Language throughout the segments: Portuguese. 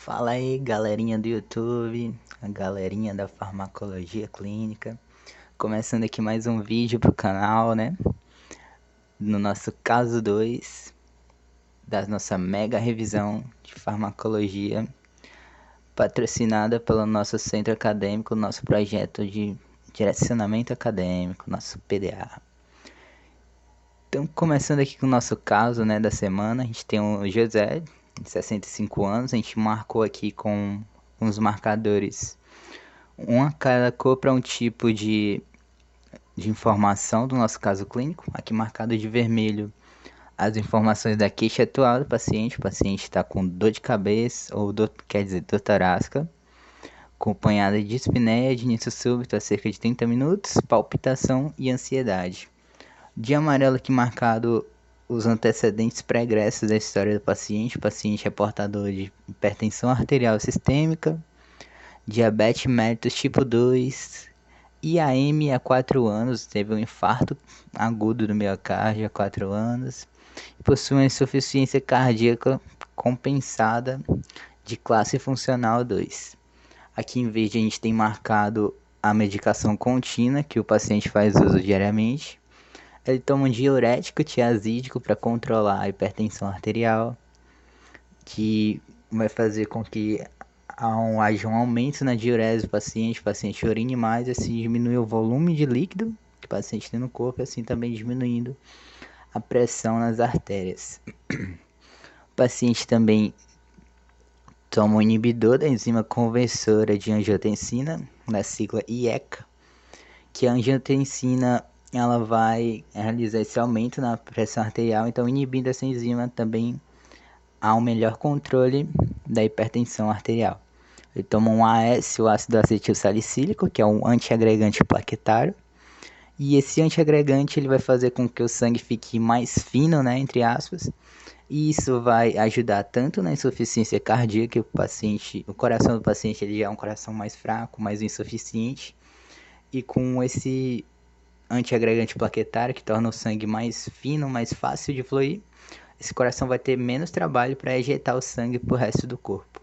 Fala aí, galerinha do YouTube, a galerinha da farmacologia clínica. Começando aqui mais um vídeo pro canal, né? No nosso caso 2 da nossa mega revisão de farmacologia, patrocinada pelo nosso centro acadêmico, nosso projeto de direcionamento acadêmico, nosso PDA. Então, começando aqui com o nosso caso, né, da semana, a gente tem o José, de 65 anos, a gente marcou aqui com uns marcadores, uma cada cor para um tipo de informação do nosso caso clínico, aqui marcado de vermelho as informações da queixa atual do paciente, o paciente está com dor de cabeça, ou dor torácica, acompanhada de dispneia de início súbito a cerca de 30 minutos, palpitação e ansiedade. De amarelo aqui marcado os antecedentes pregressos da história do paciente. O paciente é portador de hipertensão arterial sistêmica, diabetes mellitus tipo 2, IAM há 4 anos, teve um infarto agudo do miocárdio há 4 anos, possui uma insuficiência cardíaca compensada de classe funcional 2. Aqui em verde a gente tem marcado a medicação contínua que o paciente faz uso diariamente. Ele toma um diurético tiazídico para controlar a hipertensão arterial, que vai fazer com que haja um aumento na diurese do paciente, o paciente urine mais, assim diminui o volume de líquido que o paciente tem no corpo, assim também diminuindo a pressão nas artérias. O paciente também toma um inibidor da enzima conversora de angiotensina, da sigla IECA, que a angiotensina ela vai realizar esse aumento na pressão arterial, então inibindo essa enzima também há um melhor controle da hipertensão arterial. Ele toma um AS, o ácido acetil salicílico, que é um antiagregante plaquetário, e esse antiagregante ele vai fazer com que o sangue fique mais fino, né, entre aspas, e isso vai ajudar tanto na insuficiência cardíaca, o coração do paciente ele já é um coração mais fraco, mais insuficiente, e com esse antiagregante plaquetário que torna o sangue mais fino, mais fácil de fluir, esse coração vai ter menos trabalho para ejetar o sangue para o resto do corpo.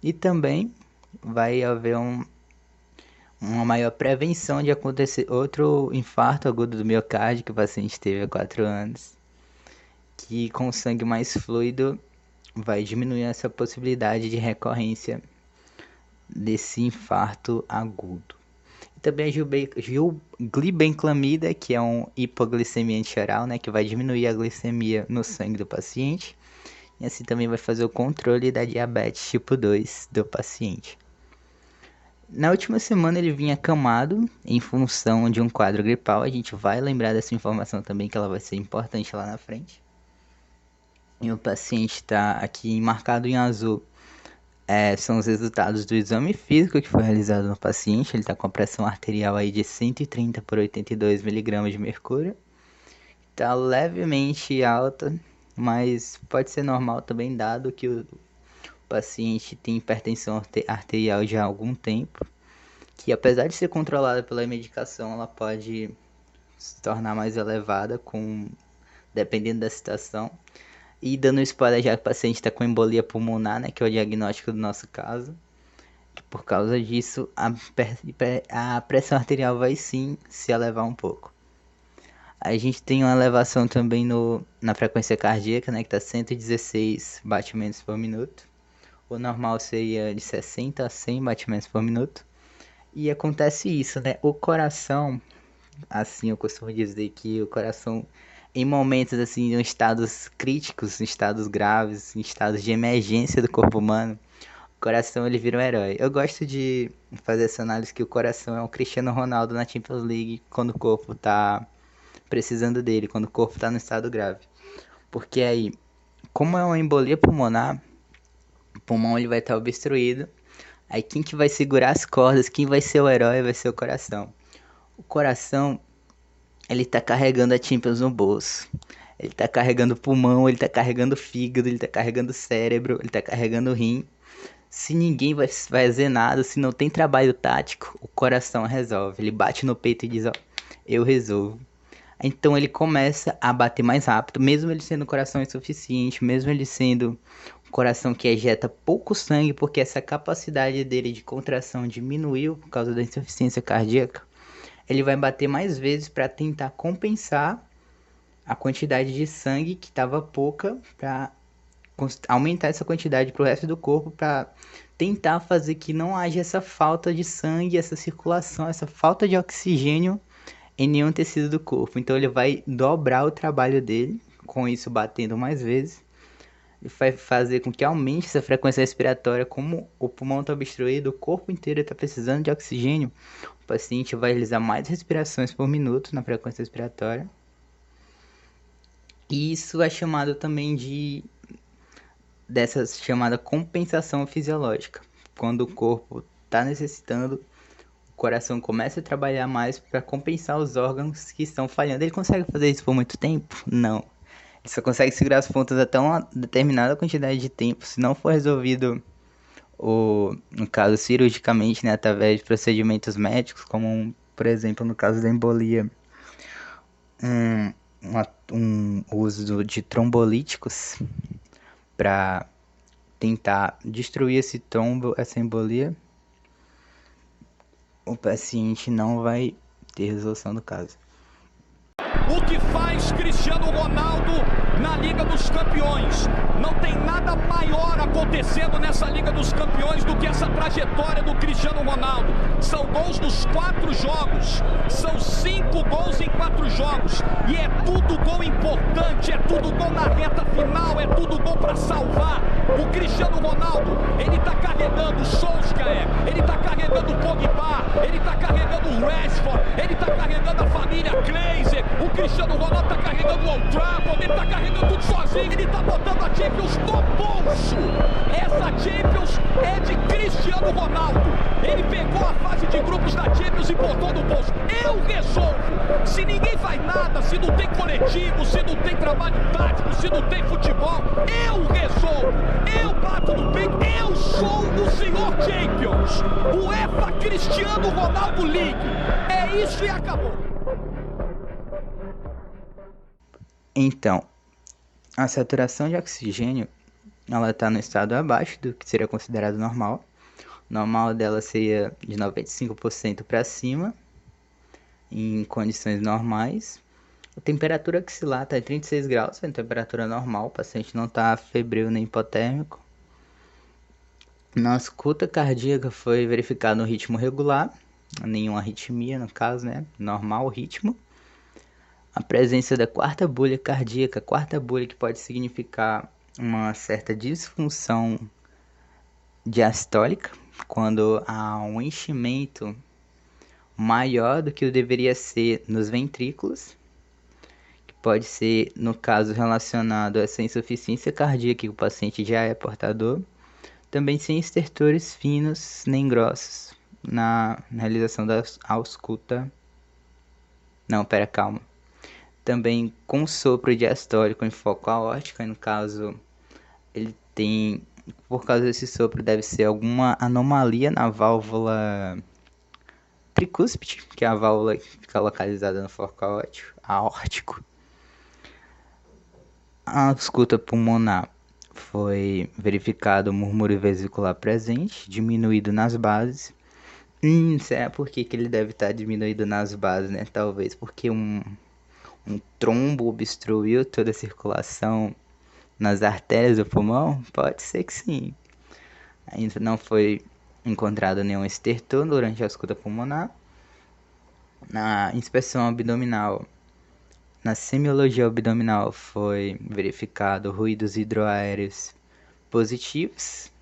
E também vai haver uma maior prevenção de acontecer outro infarto agudo do miocárdio que o paciente teve há 4 anos, que com o sangue mais fluido vai diminuir essa possibilidade de recorrência desse infarto agudo. E também a glibenclamida, que é um hipoglicemia anti-oral, né, que vai diminuir a glicemia no sangue do paciente, e assim também vai fazer o controle da diabetes tipo 2 do paciente. Na última semana ele vinha acamado em função de um quadro gripal, a gente vai lembrar dessa informação também que ela vai ser importante lá na frente. E o paciente está aqui marcado em azul, são os resultados do exame físico que foi realizado no paciente. Ele está com a pressão arterial aí de 130 por 82 miligramas de mercúrio. Está levemente alta, mas pode ser normal também, dado que o paciente tem hipertensão arterial já há algum tempo, que apesar de ser controlada pela medicação, ela pode se tornar mais elevada dependendo da situação. E dando spoiler já que o paciente está com embolia pulmonar, né, que é o diagnóstico do nosso caso. Por causa disso, a pressão arterial vai sim se elevar um pouco. A gente tem uma elevação também na frequência cardíaca, né, que está 116 batimentos por minuto. O normal seria de 60 a 100 batimentos por minuto. E acontece isso, né? O coração, assim, eu costumo dizer que o coração, em momentos assim, em estados críticos, em estados graves, em estados de emergência do corpo humano, o coração ele vira um herói. Eu gosto de fazer essa análise que o coração é um Cristiano Ronaldo na Champions League quando o corpo tá precisando dele, quando o corpo tá no estado grave. Porque aí, como é uma embolia pulmonar, o pulmão ele vai estar obstruído. Aí quem que vai segurar as cordas, quem vai ser o herói vai ser o coração. O coração, ele tá carregando a Champions no bolso. Ele tá carregando o pulmão, ele tá carregando o fígado, ele tá carregando o cérebro, ele tá carregando o rim. Se ninguém vai fazer nada, se não tem trabalho tático, o coração resolve. Ele bate no peito e diz, ó, eu resolvo. Então ele começa a bater mais rápido, mesmo ele sendo coração insuficiente, mesmo ele sendo um coração que ejeta pouco sangue, porque essa capacidade dele de contração diminuiu por causa da insuficiência cardíaca. Ele vai bater mais vezes para tentar compensar a quantidade de sangue que estava pouca, para aumentar essa quantidade para o resto do corpo, para tentar fazer que não haja essa falta de sangue, essa circulação, essa falta de oxigênio em nenhum tecido do corpo. Então ele vai dobrar o trabalho dele, com isso batendo mais vezes, e vai fazer com que aumente essa frequência respiratória. Como o pulmão está obstruído, o corpo inteiro está precisando de oxigênio, o paciente vai realizar mais respirações por minuto na frequência respiratória. E isso é chamado também dessa chamada compensação fisiológica. Quando o corpo está necessitando, o coração começa a trabalhar mais para compensar os órgãos que estão falhando. Ele consegue fazer isso por muito tempo? Não. Ele só consegue segurar as pontas até uma determinada quantidade de tempo. Se não for resolvido, no caso cirurgicamente, né, através de procedimentos médicos, como por exemplo no caso da embolia, um uso de trombolíticos para tentar destruir esse trombo, essa embolia, o paciente não vai ter resolução do caso. O que faz Cristiano Ronaldo na Liga dos Campeões? Não tem nada maior acontecendo nessa Liga dos Campeões do que essa trajetória do Cristiano Ronaldo. São gols nos 4 jogos, são 5 gols em 4 jogos, e é tudo gol importante, é tudo gol na reta final, é tudo gol para salvar. O Cristiano Ronaldo, ele tá carregando o Solskjaer, ele tá carregando o Pogba, ele tá carregando o Rashford, ele tá carregando a família Glazer. O Cristiano Ronaldo tá carregando o Old Trafford, ele tá carregando tudo sozinho, ele tá botando a Champions no bolso. Essa Champions é de Cristiano Ronaldo. Ele pegou a fase de grupos da Champions e botou no bolso. Eu resolvo. Se ninguém faz nada, se não tem coletivo, se não tem trabalho tático, se não tem futebol, eu resolvo. Eu bato no peito, eu sou o senhor Champions. UEFA Cristiano Ronaldo League. É isso e acabou. Então, a saturação de oxigênio, ela está no estado abaixo do que seria considerado normal. O normal dela seria de 95% para cima, em condições normais. A temperatura axilar está em 36 graus, é a temperatura normal, o paciente não está febril nem hipotérmico. Na escuta cardíaca foi verificado um ritmo regular, nenhuma arritmia no caso, né? Normal o ritmo. A presença da quarta bolha cardíaca, quarta bolha que pode significar uma certa disfunção diastólica, quando há um enchimento maior do que o deveria ser nos ventrículos, que pode ser, no caso, relacionado a essa insuficiência cardíaca que o paciente já é portador, também sem estertores finos nem grossos na realização da ausculta. Não, pera, calma. Também com sopro diastólico em foco aórtico, no caso, ele tem, por causa desse sopro, deve ser alguma anomalia na válvula tricúspide, que é a válvula que fica localizada no foco aórtico. A ausculta pulmonar foi verificado o murmúrio vesicular presente, diminuído nas bases. Será por que ele deve estar diminuído nas bases, né? Talvez porque um trombo obstruiu toda a circulação nas artérias do pulmão? Pode ser que sim. Ainda não foi encontrado nenhum estertor durante a ausculta pulmonar. Na inspeção abdominal, na semiologia abdominal, foi verificado ruídos hidroaéreos positivos,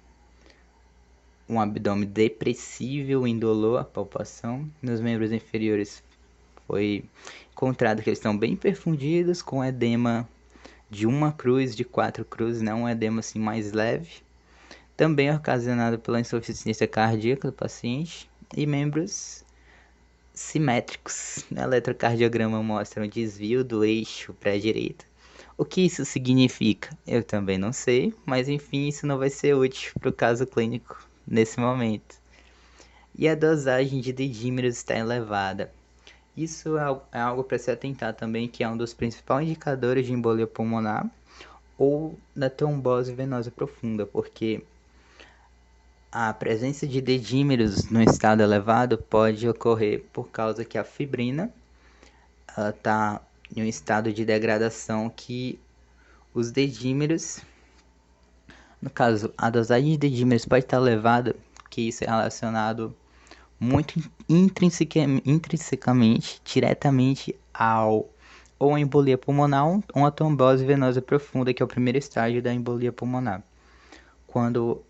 um abdômen depressível, indolor, a palpação. Nos membros inferiores foi encontrado que eles estão bem perfundidos, com edema de 1 cruz, de 4 cruzes, né? Um edema assim mais leve, também ocasionado pela insuficiência cardíaca do paciente, e membros simétricos. O eletrocardiograma mostra um desvio do eixo para a direita. O que isso significa? Eu também não sei, mas enfim, isso não vai ser útil para o caso clínico nesse momento. E a dosagem de dedímeros está elevada. Isso é algo para se atentar também, que é um dos principais indicadores de embolia pulmonar ou da trombose venosa profunda, porque a presença de dedímeros no estado elevado pode ocorrer por causa que a fibrina está em um estado de degradação que os dedímeros, no caso, a dosagem de dedímeros pode estar elevada, que isso é relacionado muito intrinsecamente, diretamente ao ou a embolia pulmonar ou a trombose venosa profunda, que é o primeiro estágio da embolia pulmonar. Quando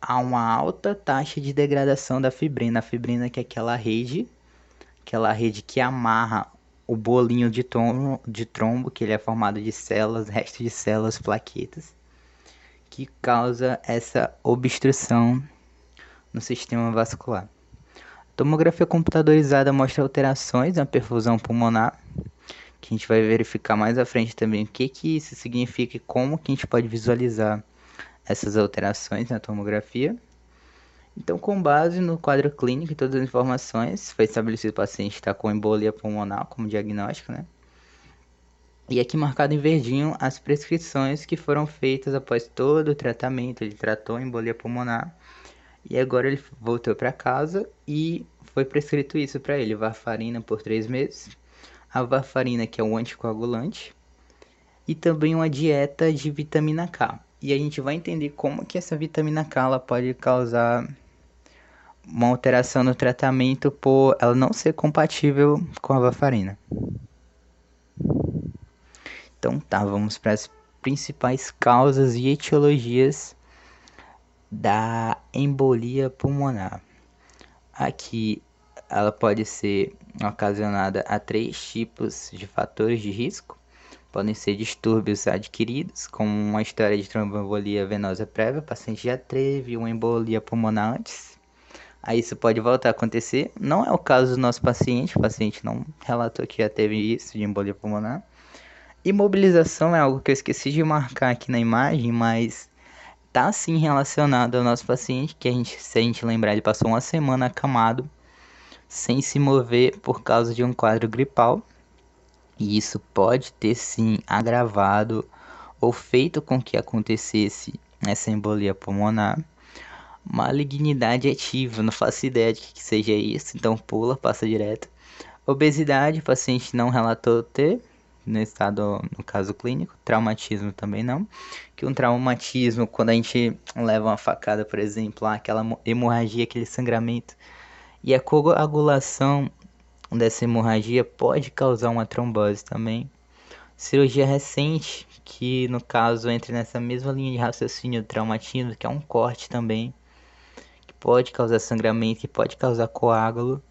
há uma alta taxa de degradação da fibrina, a fibrina que é aquela rede que amarra o bolinho de trombo, que ele é formado de células, restos de células, plaquetas, que causa essa obstrução no sistema vascular. A tomografia computadorizada mostra alterações na perfusão pulmonar, que a gente vai verificar mais à frente também o que isso significa e como que a gente pode visualizar essas alterações na tomografia. Então, com base no quadro clínico e todas as informações, foi estabelecido que o paciente está com embolia pulmonar como diagnóstico, né? E aqui marcado em verdinho as prescrições que foram feitas após todo o tratamento. Ele tratou a embolia pulmonar e agora ele voltou para casa e foi prescrito isso para ele, varfarina por 3 meses. A varfarina, que é um anticoagulante, e também uma dieta de vitamina K. E a gente vai entender como que essa vitamina K ela pode causar uma alteração no tratamento por ela não ser compatível com a varfarina. Então tá, vamos para as principais causas e etiologias da embolia pulmonar. Aqui ela pode ser ocasionada a 3 tipos de fatores de risco. Podem ser distúrbios adquiridos, como uma história de tromboembolia venosa prévia, o paciente já teve uma embolia pulmonar antes. Aí isso pode voltar a acontecer. Não é o caso do nosso paciente, o paciente não relatou que já teve isso de embolia pulmonar. Imobilização é algo que eu esqueci de marcar aqui na imagem, mas tá sim relacionado ao nosse paciente, que se a gente lembrar, ele passou uma semana acamado, sem se mover por causa de um quadro gripal. E isso pode ter sim agravado ou feito com que acontecesse essa embolia pulmonar. Malignidade ativa, não faço ideia de que seja isso, então pula, passa direto. Obesidade, o paciente não relatou ter no estado, no caso clínico. Traumatismo também não, que um traumatismo, quando a gente leva uma facada, por exemplo, aquela hemorragia, aquele sangramento, e a coagulação dessa hemorragia pode causar uma trombose também. Cirurgia recente, que no caso entra nessa mesma linha de raciocínio do traumatismo, que é um corte também, que pode causar sangramento, que pode causar coágulo.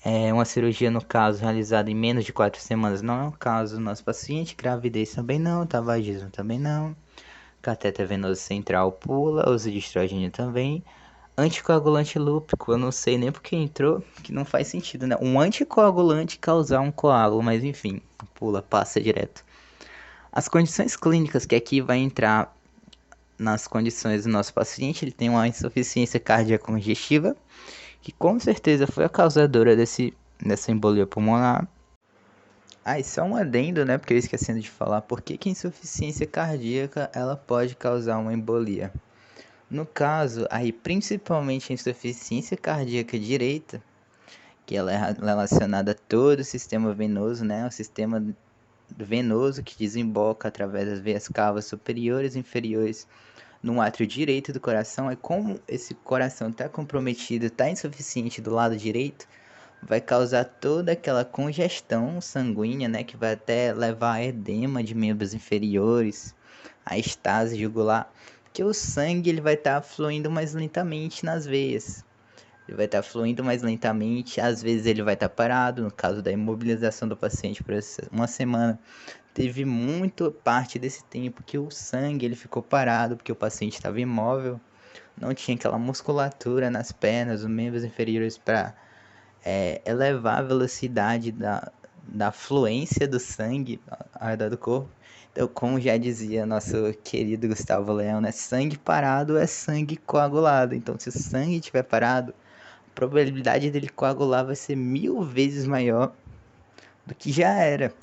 É uma cirurgia, no caso, realizada em menos de 4 semanas, não é o caso do nosso paciente. Gravidez também não, tabagismo também não. Catéter venoso central pula, uso de estrogênio também. Anticoagulante lúpico, eu não sei nem porque entrou, que não faz sentido, né? Um anticoagulante causar um coágulo, mas enfim, pula, passa direto. As condições clínicas, que aqui vai entrar nas condições do nosso paciente, ele tem uma insuficiência cardíaca congestiva, que com certeza foi a causadora dessa embolia pulmonar. Ah, e só um adendo, né? Porque eu esquecendo de falar, por que a insuficiência cardíaca ela pode causar uma embolia? No caso, aí principalmente a insuficiência cardíaca direita, que ela é relacionada a todo o sistema venoso, né? O sistema venoso que desemboca através das veias cavas superiores e inferiores no átrio direito do coração. É como esse coração está comprometido, está insuficiente do lado direito, vai causar toda aquela congestão sanguínea, né? Que vai até levar a edema de membros inferiores, a estase jugular, que o sangue ele vai estar fluindo mais lentamente nas veias. Ele vai estar fluindo mais lentamente, às vezes ele vai estar parado. No caso da imobilização do paciente por uma semana, teve muito parte desse tempo que o sangue ele ficou parado, porque o paciente estava imóvel, não tinha aquela musculatura nas pernas, os membros inferiores para elevar a velocidade da fluência do sangue ao redor do corpo. Então, como já dizia nosso querido Gustavo Leão, né? Sangue parado é sangue coagulado. Então, se o sangue estiver parado, probabilidade dele coagular vai ser 1000 vezes maior do que já era.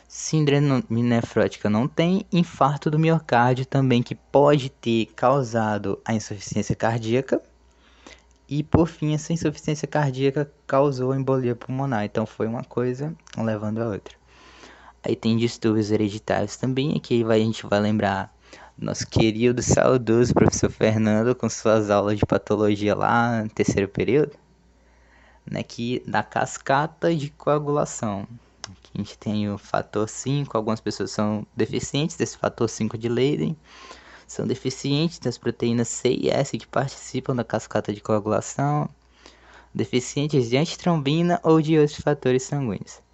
Síndrome nefrótica não tem, infarto do miocárdio também, que pode ter causado a insuficiência cardíaca. E por fim, essa insuficiência cardíaca causou embolia pulmonar. Então foi uma coisa levando a outra. Aí tem distúrbios hereditários também. Aqui a gente vai lembrar do nosso querido, saudoso professor Fernando com suas aulas de patologia lá no terceiro período, né, que da cascata de coagulação. Aqui a gente tem o fator 5, algumas pessoas são deficientes desse fator 5 de Leiden, são deficientes das proteínas C e S que participam da cascata de coagulação, deficientes de antitrombina ou de outros fatores sanguíneos.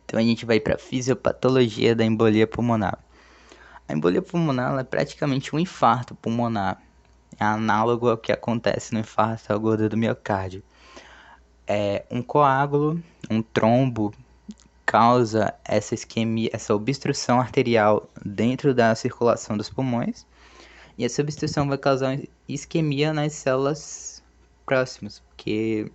Então a gente vai para a fisiopatologia da embolia pulmonar. A embolia pulmonar é praticamente um infarto pulmonar. É análogo ao que acontece no infarto agudo do miocárdio. É um coágulo, um trombo, causa essa isquemia, essa obstrução arterial dentro da circulação dos pulmões. E essa obstrução vai causar isquemia nas células próximas, porque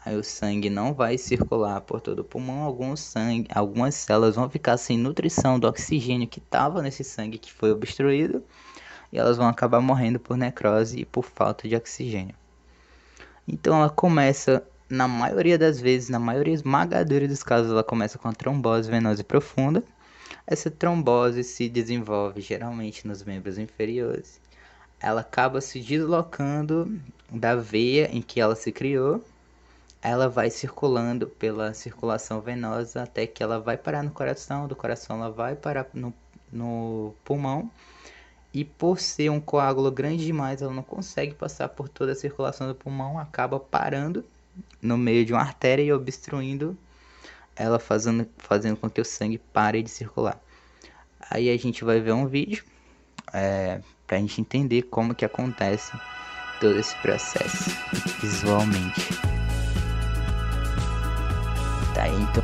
aí o sangue não vai circular por todo o pulmão, algumas células vão ficar sem nutrição do oxigênio que estava nesse sangue que foi obstruído, e elas vão acabar morrendo por necrose e por falta de oxigênio. Então ela começa, na maioria das vezes, na maioria esmagadora dos casos, ela começa com a trombose venosa profunda. Essa trombose se desenvolve geralmente nos membros inferiores. Ela acaba se deslocando da veia em que ela se criou. Ela vai circulando pela circulação venosa até que ela vai parar no coração. Do coração ela vai parar no pulmão. E por ser um coágulo grande demais, ela não consegue passar por toda a circulação do pulmão. Acaba parando no meio de uma artéria e obstruindo ela, fazendo com que o sangue pare de circular. Aí a gente vai ver um vídeo pra gente entender como que acontece todo esse processo visualmente. Tá, então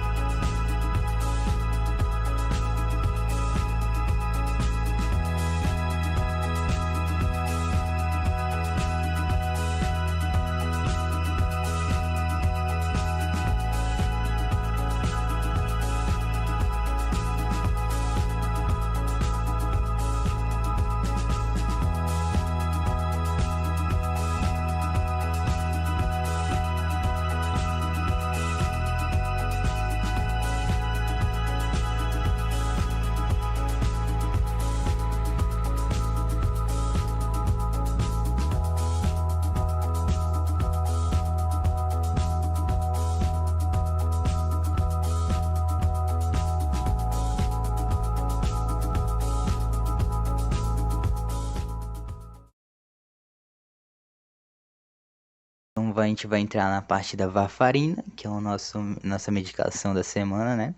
a gente vai entrar na parte da varfarina, que é nossa medicação da semana, né?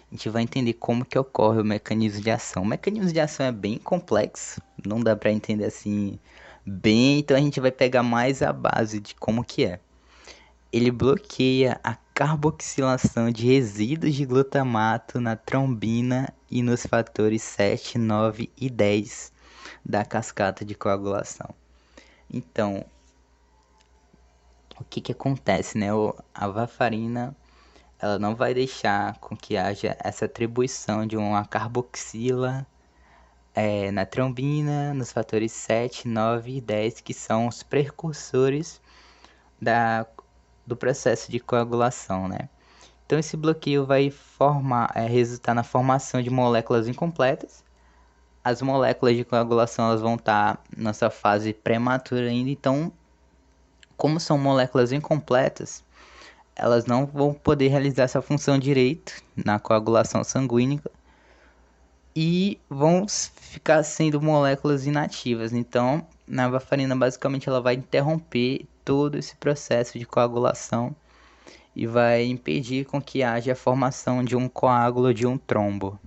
A gente vai entender como que ocorre o mecanismo de ação. O mecanismo de ação é bem complexo, não dá para entender assim bem, então a gente vai pegar mais a base de como que é. Ele bloqueia a carboxilação de resíduos de glutamato na trombina e nos fatores 7, 9 e 10 da cascata de coagulação. Então, o que que acontece, né? A varfarina, ela não vai deixar com que haja essa atribuição de uma carboxila na trombina, nos fatores 7, 9 e 10, que são os precursores do processo de coagulação, né? Então esse bloqueio vai resultar na formação de moléculas incompletas. As moléculas de coagulação elas vão estar nessa fase prematura ainda, então como são moléculas incompletas, elas não vão poder realizar essa função direito na coagulação sanguínea e vão ficar sendo moléculas inativas. Então, na varfarina, basicamente, ela vai interromper todo esse processo de coagulação e vai impedir com que haja a formação de um coágulo, de um trombo.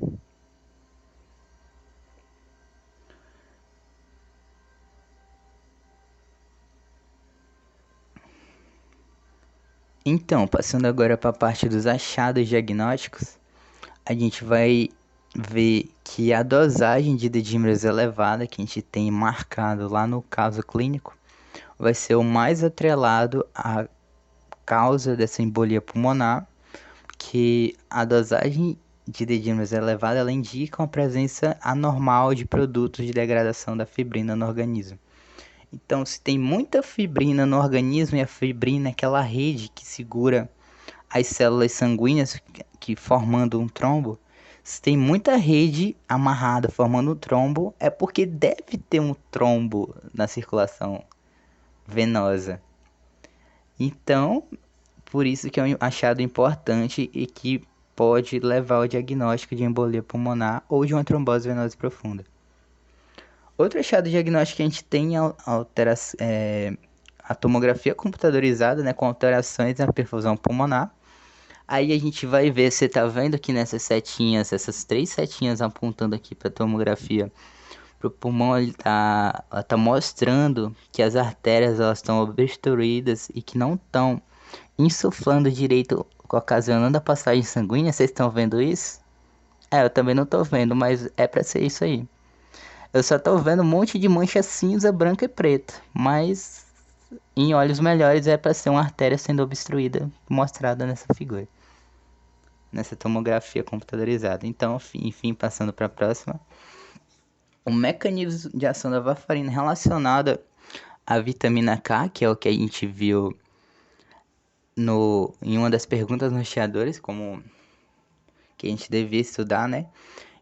Então, passando agora para a parte dos achados diagnósticos, a gente vai ver que a dosagem de dedímeros elevada que a gente tem marcado lá no caso clínico vai ser o mais atrelado à causa dessa embolia pulmonar, que a dosagem de dedímeros elevada ela indica uma presença anormal de produtos de degradação da fibrina no organismo. Então, se tem muita fibrina no organismo, e a fibrina é aquela rede que segura as células sanguíneas que formando um trombo, se tem muita rede amarrada formando um trombo, é porque deve ter um trombo na circulação venosa. Então, por isso que é um achado importante e que pode levar ao diagnóstico de embolia pulmonar ou de uma trombose venosa profunda. Outro achado diagnóstico que a gente tem é a tomografia computadorizada, né, com alterações na perfusão pulmonar. Aí a gente vai ver, você tá vendo aqui nessas setinhas, essas 3 setinhas apontando aqui para tomografia pro pulmão, ela tá mostrando que as artérias elas estão obstruídas e que não estão insuflando direito, ocasionando a passagem sanguínea. Vocês estão vendo isso? Eu também não tô vendo, mas é para ser isso aí. Eu só tô vendo um monte de mancha cinza, branca e preta, mas em olhos melhores é para ser uma artéria sendo obstruída, mostrada nessa figura, nessa tomografia computadorizada. Então, enfim, passando para a próxima. O mecanismo de ação da varfarina relacionado à vitamina K, que é o que a gente viu em uma das perguntas norteadoras, como que a gente devia estudar, né?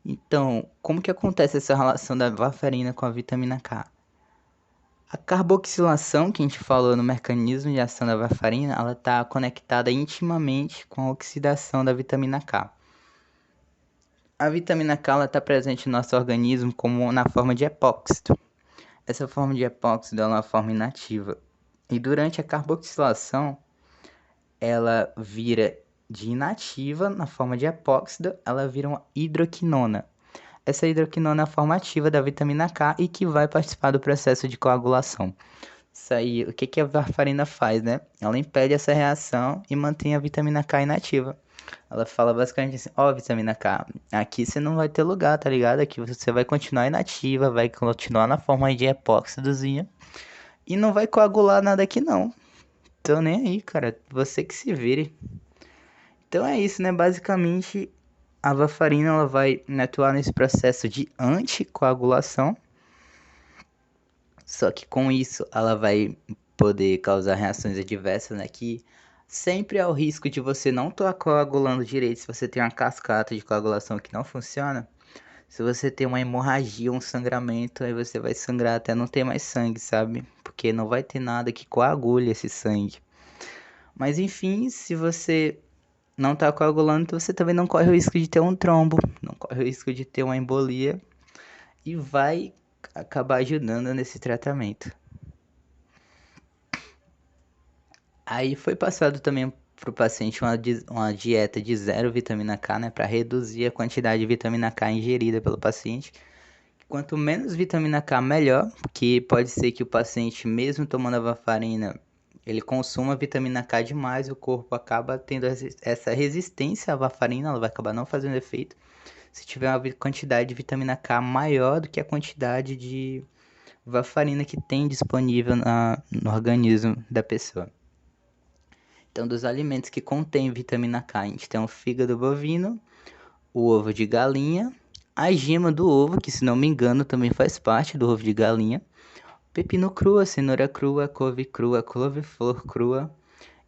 Então, como que acontece essa relação da varfarina com a vitamina K? A carboxilação que a gente falou no mecanismo de ação da varfarina, ela está conectada intimamente com a oxidação da vitamina K. A vitamina K está presente no nosso organismo como na forma de epóxido. Essa forma de epóxido é uma forma inativa. E durante a carboxilação, ela vira de inativa na forma de epóxido, ela vira uma hidroquinona. Essa hidroquinona é a forma ativa da vitamina K e que vai participar do processo de coagulação. Isso aí, o que a varfarina faz, né? Ela impede essa reação e mantém a vitamina K inativa. Ela fala basicamente assim, vitamina K, aqui você não vai ter lugar, tá ligado? Aqui você vai continuar inativa, vai continuar na forma de epóxidozinha e não vai coagular nada aqui não. Tô nem aí, cara, você que se vire. Então é isso, né? Basicamente, a varfarina ela vai atuar nesse processo de anticoagulação. Só que com isso ela vai poder causar reações adversas, né? Que sempre há o risco de você não estar coagulando direito se você tem uma cascata de coagulação que não funciona. Se você tem uma hemorragia, um sangramento, aí você vai sangrar até não ter mais sangue, sabe? Porque não vai ter nada que coagule esse sangue. Mas enfim, se você não está coagulando, então você também não corre o risco de ter um trombo, não corre o risco de ter uma embolia e vai acabar ajudando nesse tratamento. Aí foi passado também para o paciente uma dieta de 0 vitamina K, né, para reduzir a quantidade de vitamina K ingerida pelo paciente. Quanto menos vitamina K, melhor, porque pode ser que o paciente, mesmo tomando a varfarina, ele consuma vitamina K demais, o corpo acaba tendo essa resistência à varfarina, ela vai acabar não fazendo efeito se tiver uma quantidade de vitamina K maior do que a quantidade de varfarina que tem disponível no organismo da pessoa. Então, dos alimentos que contêm vitamina K, a gente tem o fígado bovino, o ovo de galinha, a gema do ovo, que se não me engano também faz parte do ovo de galinha, pepino cru, a cenoura crua, a couve-flor crua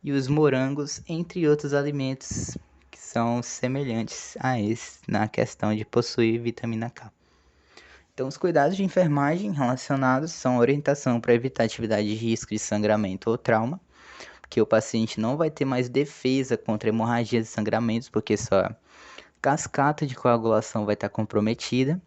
e os morangos, entre outros alimentos que são semelhantes a esse na questão de possuir vitamina K. Então, os cuidados de enfermagem relacionados são orientação para evitar atividade de risco de sangramento ou trauma, porque o paciente não vai ter mais defesa contra hemorragias e sangramentos, porque sua cascata de coagulação vai estar comprometida.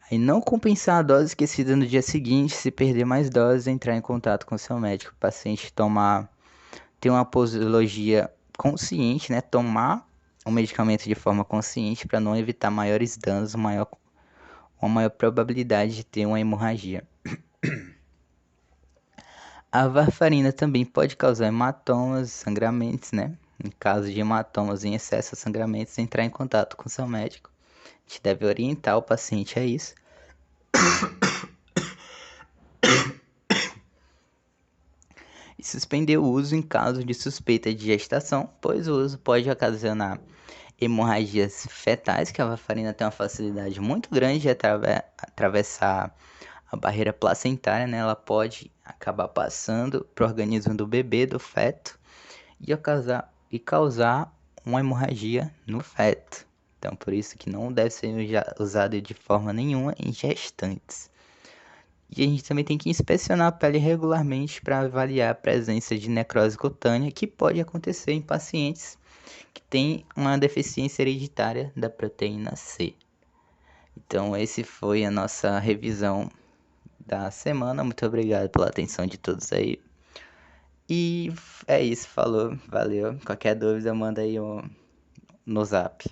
Aí não compensar a dose esquecida no dia seguinte, se perder mais doses, entrar em contato com seu médico. O paciente ter uma posologia consciente, né? Tomar o medicamento de forma consciente para não evitar maiores danos, uma maior probabilidade de ter uma hemorragia. A varfarina também pode causar hematomas, sangramentos, né? Em caso de hematomas em excesso ou sangramentos, entrar em contato com seu médico. A gente deve orientar o paciente a isso. E suspender o uso em caso de suspeita de gestação, pois o uso pode ocasionar hemorragias fetais, que a varfarina tem uma facilidade muito grande de atravessar a barreira placentária, né? Ela pode acabar passando para o organismo do bebê, do feto, e causar uma hemorragia no feto. Então, por isso que não deve ser usado de forma nenhuma em gestantes. E a gente também tem que inspecionar a pele regularmente para avaliar a presença de necrose cutânea, que pode acontecer em pacientes que têm uma deficiência hereditária da proteína C. Então, esse foi a nossa revisão da semana. Muito obrigado pela atenção de todos aí. E é isso, falou, valeu. Qualquer dúvida, manda aí no zap.